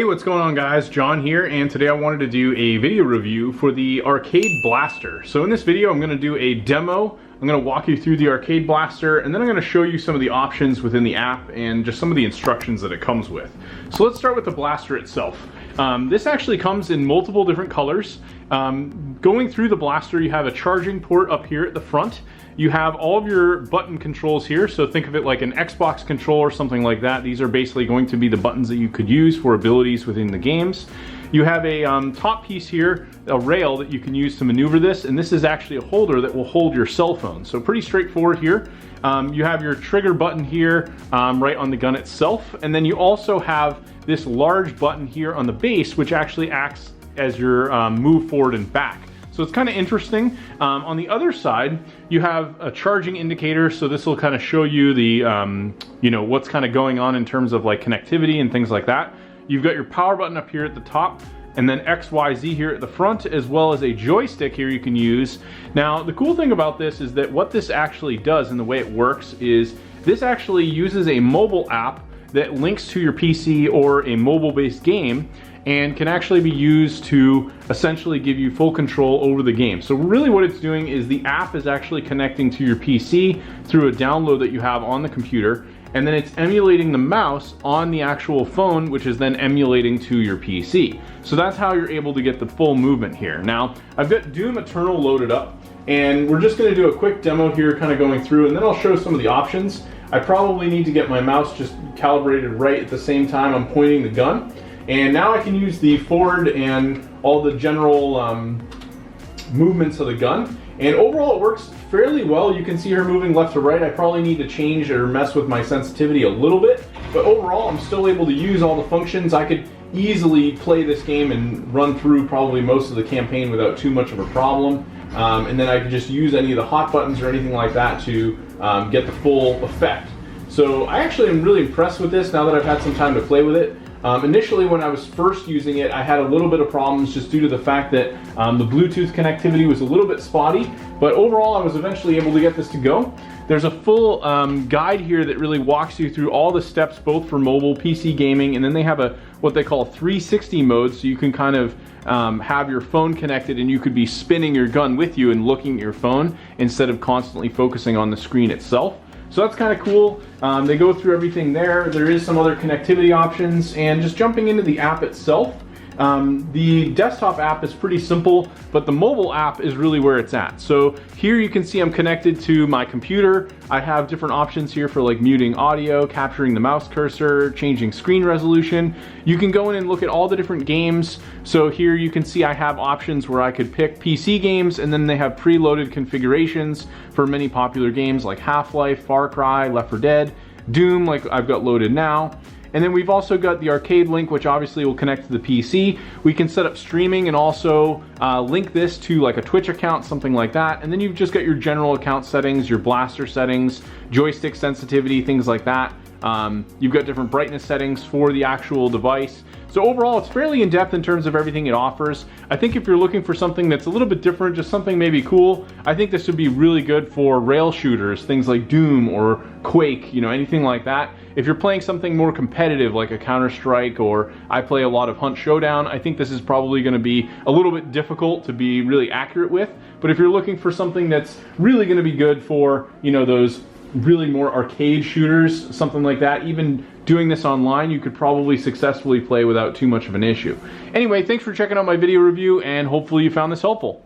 Hey, what's going on guys? John here, and today I wanted to do a video review for the Arkade Blaster. So in this video I'm going to do a demo. I'm going to walk you through the Arkade Blaster, and then I'm going to show you some of the options within the app and just some of the instructions that it comes with. So let's start with the blaster itself. This actually comes in multiple different colors. Going through the blaster, you have a charging port up here at the front. You have all of your button controls here, so think of it like an Xbox control or something like that. These are basically going to be the buttons that you could use for abilities within the games. You have a top piece here, a rail that you can use to maneuver this, and this is actually a holder that will hold your cell phone. So pretty straightforward here. You have your trigger button here right on the gun itself, and then you also have this large button here on the base, which actually acts as your move forward and back. So it's kind of interesting. On the other side, you have a charging indicator, so this will kind of show you the, what's kind of going on in terms of like connectivity and things like that. You've got your power button up here at the top, and then X, Y, Z here at the front, as well as a joystick here you can use. Now, the cool thing about this is that what this actually does and the way it works is this actually uses a mobile app that links to your PC or a mobile-based game, and can actually be used to essentially give you full control over the game. So really what it's doing is the app is actually connecting to your PC through a download that you have on the computer, and then it's emulating the mouse on the actual phone, which is then emulating to your PC. So that's how you're able to get the full movement here. Now, I've got Doom Eternal loaded up, and we're just gonna do a quick demo here, kind of going through, and then I'll show some of the options. I probably need to get my mouse just calibrated right at the same time I'm pointing the gun. And now I can use the forward and all the general movements of the gun. And overall it works fairly well. You can see her moving left to right. I probably need to change or mess with my sensitivity a little bit. But overall I'm still able to use all the functions. I could easily play this game and run through probably most of the campaign without too much of a problem. And then I could just use any of the hot buttons or anything like that to get the full effect. So I actually am really impressed with this now that I've had some time to play with it. Initially when I was first using it, I had a little bit of problems just due to the fact that the Bluetooth connectivity was a little bit spotty, but overall I was eventually able to get this to go. There's a full guide here that really walks you through all the steps, both for mobile, PC gaming, and then they have what they call 360 mode, so you can kind of have your phone connected and you could be spinning your gun with you and looking at your phone instead of constantly focusing on the screen itself. So that's kind of cool. They go through everything there. There is some other connectivity options, and just jumping into the app itself. The desktop app is pretty simple, but the mobile app is really where it's at. So here you can see I'm connected to my computer. I have different options here for like muting audio, capturing the mouse cursor, changing screen resolution. You can go in and look at all the different games. So here you can see I have options where I could pick PC games, and then they have preloaded configurations for many popular games like Half-Life, Far Cry, Left 4 Dead, Doom, like I've got loaded now. And then we've also got the arcade link, which obviously will connect to the PC. We can set up streaming and also link this to like a Twitch account, something like that. And then you've just got your general account settings, your blaster settings, joystick sensitivity, things like that. You've got different brightness settings for the actual device. So overall, it's fairly in-depth in terms of everything it offers. I think if you're looking for something that's a little bit different, just something maybe cool, I think this would be really good for rail shooters, things like Doom or Quake, anything like that. If you're playing something more competitive like a Counter-Strike, or I play a lot of Hunt Showdown, I think this is probably going to be a little bit difficult to be really accurate with. But if you're looking for something that's really going to be good for, those really more arcade shooters, something like that, even doing this online, you could probably successfully play without too much of an issue. Anyway, thanks for checking out my video review, and hopefully you found this helpful.